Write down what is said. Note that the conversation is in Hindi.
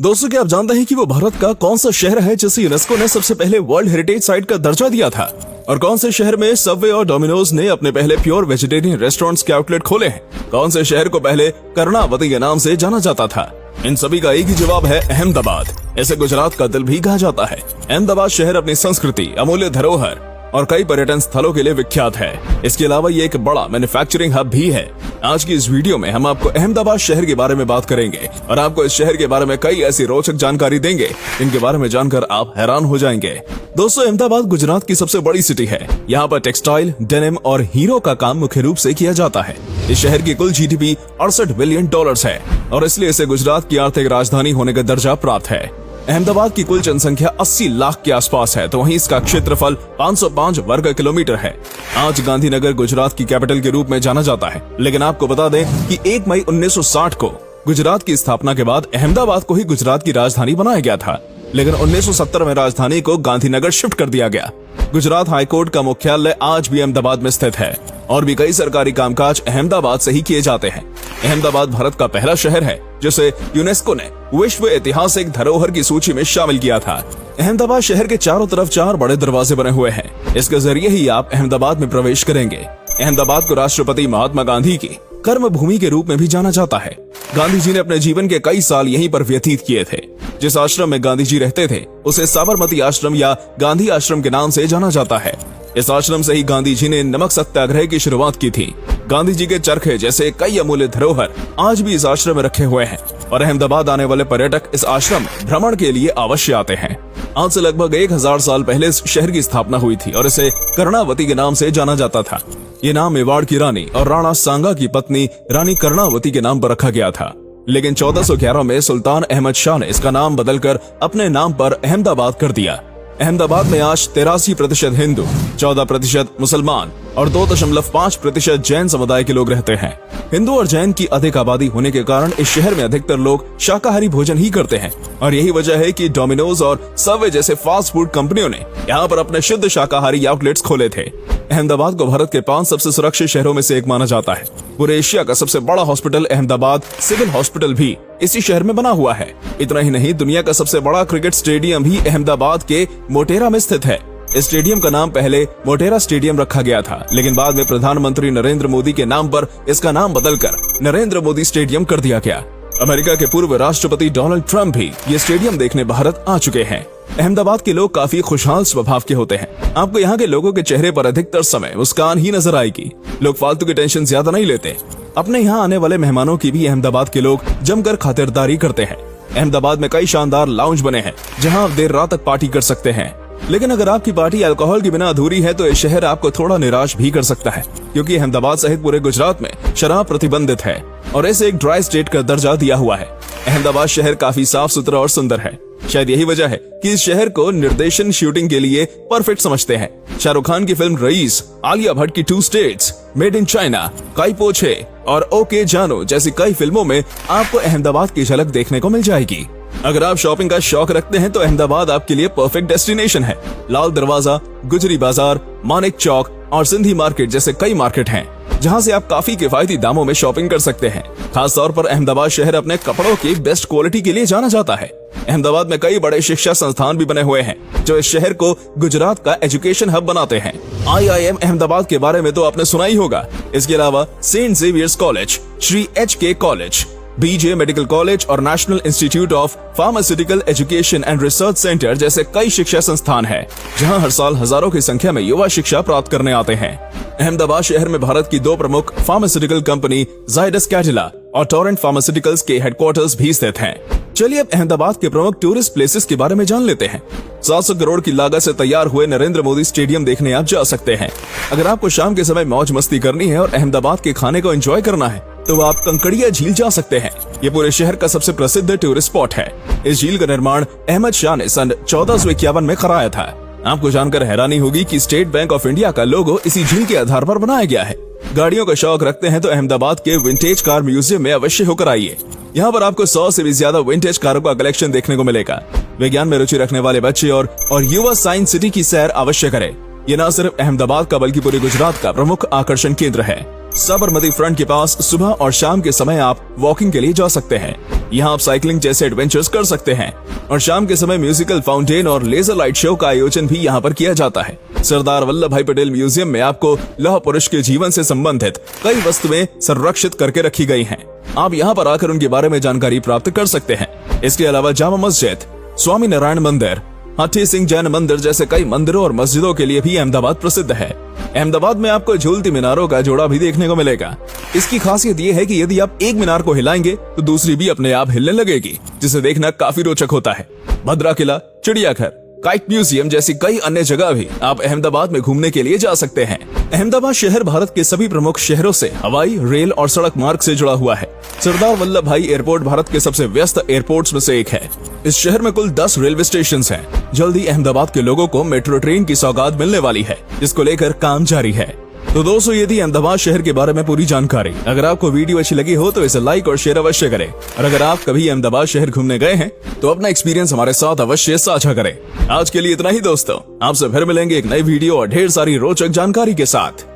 दोस्तों, क्या आप जानते हैं कि वो भारत का कौन सा शहर है जिसे यूनेस्को ने सबसे पहले वर्ल्ड हेरिटेज साइट का दर्जा दिया था? और कौन से शहर में सबवे और डोमिनोज ने अपने पहले प्योर वेजिटेरियन रेस्टोरेंट्स के आउटलेट खोले हैं? कौन से शहर को पहले कर्णावती के नाम से जाना जाता था? इन सभी का एक ही जवाब है अहमदाबाद। इसे गुजरात का दिल भी कहा जाता है। अहमदाबाद शहर अपनी संस्कृति, अमूल्य धरोहर और कई पर्यटन स्थलों के लिए विख्यात है। इसके अलावा ये एक बड़ा मैन्युफैक्चरिंग हब भी है। आज की इस वीडियो में हम आपको अहमदाबाद शहर के बारे में बात करेंगे और आपको इस शहर के बारे में कई ऐसी रोचक जानकारी देंगे जिनके बारे में जानकर आप हैरान हो जाएंगे। दोस्तों, अहमदाबाद गुजरात की सबसे बड़ी सिटी है। यहाँ पर टेक्सटाइल, डेनिम और हीरो का काम मुख्य रूप से किया जाता है। इस शहर की कुल जीडीपी 68 बिलियन डॉलर्स है और इसलिए इसे गुजरात की आर्थिक राजधानी होने का दर्जा प्राप्त है। अहमदाबाद की कुल जनसंख्या 80 लाख के आसपास है, तो वहीं इसका क्षेत्रफल 505 वर्ग किलोमीटर है। आज गांधीनगर गुजरात की कैपिटल के रूप में जाना जाता है, लेकिन आपको बता दें कि 1 मई 1960 को गुजरात की स्थापना के बाद अहमदाबाद को ही गुजरात की राजधानी बनाया गया था, लेकिन 1970 में राजधानी को गांधीनगर शिफ्ट कर दिया गया। गुजरात हाईकोर्ट का मुख्यालय आज भी अहमदाबाद में स्थित है और भी कई सरकारी कामकाज अहमदाबाद से ही किए जाते हैं। अहमदाबाद भारत का पहला शहर है जिसे यूनेस्को ने विश्व ऐतिहासिक धरोहर की सूची में शामिल किया था। अहमदाबाद शहर के चारों तरफ 4 बड़े दरवाजे बने हुए हैं। इसके जरिए ही आप अहमदाबाद में प्रवेश करेंगे। अहमदाबाद को राष्ट्रपति महात्मा गांधी की कर्म भूमि के रूप में भी जाना जाता है। गांधी जी ने अपने जीवन के कई साल यहीं पर व्यतीत किए थे। जिस आश्रम में गांधी जी रहते थे उसे साबरमती आश्रम या गांधी आश्रम के नाम से जाना जाता है। इस आश्रम से ही गांधी जी ने नमक सत्याग्रह की शुरुआत की थी। गांधी जी के चरखे जैसे कई अमूल्य धरोहर आज भी इस आश्रम में रखे हुए हैं और अहमदाबाद आने वाले पर्यटक इस आश्रम भ्रमण के लिए अवश्य आते हैं। आज से लगभग 1000 साल पहले इस शहर की स्थापना हुई थी और इसे कर्णावती के नाम से जाना जाता था। ये नाम मेवाड़ की रानी और राणा सांगा की पत्नी रानी कर्णावती के नाम पर रखा गया था, लेकिन 1411 में सुल्तान अहमद शाह ने इसका नाम बदलकर अपने नाम पर अहमदाबाद कर दिया। अहमदाबाद में आज 83% हिंदू, 14% मुसलमान और 2.5% जैन समुदाय के लोग रहते हैं। हिंदू और जैन की अधिक आबादी होने के कारण इस शहर में अधिकतर लोग शाकाहारी भोजन ही करते हैं और यही वजह है कि डोमिनोज और सबवे जैसे फास्ट फूड कंपनियों ने यहाँ पर अपने शुद्ध शाकाहारी आउटलेट्स खोले थे। अहमदाबाद को भारत के 5 सबसे सुरक्षित शहरों में से एक माना जाता है। पूरे एशिया का सबसे बड़ा हॉस्पिटल अहमदाबाद सिविल हॉस्पिटल भी इसी शहर में बना हुआ है। इतना ही नहीं, दुनिया का सबसे बड़ा क्रिकेट स्टेडियम भी अहमदाबाद के मोटेरा में स्थित है। इस स्टेडियम का नाम पहले मोटेरा स्टेडियम रखा गया था, लेकिन बाद में प्रधानमंत्री नरेंद्र मोदी के नाम पर इसका नाम बदलकर नरेंद्र मोदी स्टेडियम कर दिया गया। अमेरिका के पूर्व राष्ट्रपति डोनाल्ड ट्रंप भी ये स्टेडियम देखने भारत आ चुके हैं। अहमदाबाद के लोग काफी खुशहाल स्वभाव के होते हैं। आपको यहाँ के लोगों के चेहरे पर अधिकतर समय मुस्कान ही नजर आएगी। लोग फालतू की टेंशन ज्यादा नहीं लेते। अपने यहाँ आने वाले मेहमानों की भी अहमदाबाद के लोग जमकर खातिरदारी करते हैं। अहमदाबाद में कई शानदार लाउंज बने हैं जहाँ आप देर रात तक पार्टी कर सकते हैं, लेकिन अगर आपकी पार्टी अल्कोहल के बिना अधूरी है तो ये शहर आपको थोड़ा निराश भी कर सकता है, क्योंकि अहमदाबाद सहित पूरे गुजरात में शराब प्रतिबंधित है और इसे एक ड्राई स्टेट का दर्जा दिया हुआ है। अहमदाबाद शहर काफी साफ सुथरा और सुंदर है। शायद यही वजह है कि इस शहर को निर्देशन शूटिंग के लिए परफेक्ट समझते हैं। शाहरुख खान की फिल्म रईस, आलिया भट्ट की 2 स्टेट्स, मेड इन चाइना, काई पो छे और ओके जानो जैसी कई फिल्मों में आपको अहमदाबाद की झलक देखने को मिल जाएगी। अगर आप शॉपिंग का शौक रखते हैं तो अहमदाबाद आपके लिए परफेक्ट डेस्टिनेशन है। लाल दरवाजा, गुजरी बाजार, मानिक चौक और सिंधी मार्केट जैसे कई मार्केट हैं जहां से आप काफी किफायती दामों में शॉपिंग कर सकते हैं। खास तौर पर अहमदाबाद शहर अपने कपड़ों की बेस्ट क्वालिटी के लिए जाना जाता है। अहमदाबाद में कई बड़े शिक्षा संस्थान भी बने हुए हैं जो इस शहर को गुजरात का एजुकेशन हब बनाते हैं। IIM अहमदाबाद के बारे में तो आपने सुना ही होगा। इसके अलावा Saint Xavier's College, Shri HK College, BJ Medical College और National Institute of Pharmaceutical Education and Research Centre जैसे कई शिक्षा संस्थान हैं, जहां हर साल हजारों की संख्या में युवा शिक्षा प्राप्त करने आते हैं। अहमदाबाद शहर में भारत की 2 प्रमुख फार्मास्यूटिकल कंपनी जायडस कैडिला और टोरेंट फार्मास्यूटिकल्स के हेडक्वार्टर्स भी स्थित हैं। चलिए अब अहमदाबाद के प्रमुख टूरिस्ट प्लेसेस के बारे में जान लेते हैं। 700 करोड़ की लागत से तैयार हुए नरेंद्र मोदी स्टेडियम देखने आप जा सकते हैं। अगर आपको शाम के समय मौज मस्ती करनी है और अहमदाबाद के खाने को एंजॉय करना है तो आप कंकड़िया झील जा सकते हैं। ये पूरे शहर का सबसे प्रसिद्ध टूरिस्ट स्पॉट है। इस झील का निर्माण अहमद शाह ने सन 1451 में कराया था। आपको जानकर हैरानी होगी कि स्टेट बैंक ऑफ इंडिया का लोगो इसी झील के आधार पर बनाया गया है। गाड़ियों का शौक रखते हैं तो अहमदाबाद के विंटेज कार म्यूजियम में अवश्य होकर आइए। यहाँ पर आपको 100 से भी ज्यादा विंटेज कारों का कलेक्शन देखने को मिलेगा। विज्ञान में रुचि रखने वाले बच्चे और युवा साइंस सिटी की सैर अवश्य करें। ये न सिर्फ अहमदाबाद का बल्कि पूरे गुजरात का प्रमुख आकर्षण केंद्र है। साबरमती फ्रंट के पास सुबह और शाम के समय आप वॉकिंग के लिए जा सकते हैं। यहाँ आप साइकिलिंग जैसे एडवेंचर्स कर सकते हैं और शाम के समय म्यूजिकल फाउंटेन और लेजर लाइट शो का आयोजन भी यहाँ पर किया जाता है। सरदार वल्लभ भाई पटेल म्यूजियम में आपको लौह पुरुष के जीवन से संबंधित कई वस्तुएं संरक्षित करके रखी गई हैं। आप यहाँ पर आकर उनके बारे में जानकारी प्राप्त कर सकते हैं। इसके अलावा जामा मस्जिद, स्वामी नारायण मंदिर, हाथी सिंह जैन मंदिर जैसे कई मंदिरों और मस्जिदों के लिए भी अहमदाबाद प्रसिद्ध है। अहमदाबाद में आपको झूलती मीनारों का जोड़ा भी देखने को मिलेगा। इसकी खासियत ये है कि यदि आप एक मीनार को हिलाएंगे तो दूसरी भी अपने आप हिलने लगेगी, जिसे देखना काफी रोचक होता है। भद्रा किला, चिड़ियाघर, काइट म्यूजियम जैसी कई अन्य जगह भी आप अहमदाबाद में घूमने के लिए जा सकते हैं। अहमदाबाद शहर भारत के सभी प्रमुख शहरों से हवाई, रेल और सड़क मार्ग से जुड़ा हुआ है। सरदार वल्लभ भाई एयरपोर्ट भारत के सबसे व्यस्त एयरपोर्ट्स में से एक है। इस शहर में कुल 10 रेलवे स्टेशन हैं। जल्दी अहमदाबाद के लोगों को मेट्रो ट्रेन की सौगात मिलने वाली है, जिसको लेकर काम जारी है। तो दोस्तों, ये थी अहमदाबाद शहर के बारे में पूरी जानकारी। अगर आपको वीडियो अच्छी लगी हो तो इसे लाइक और शेयर अवश्य करें। और अगर आप कभी अहमदाबाद शहर घूमने गए हैं तो अपना एक्सपीरियंस हमारे साथ अवश्य साझा करें। आज के लिए इतना ही दोस्तों, आपसे फिर मिलेंगे एक नई वीडियो और ढेर सारी रोचक जानकारी के साथ।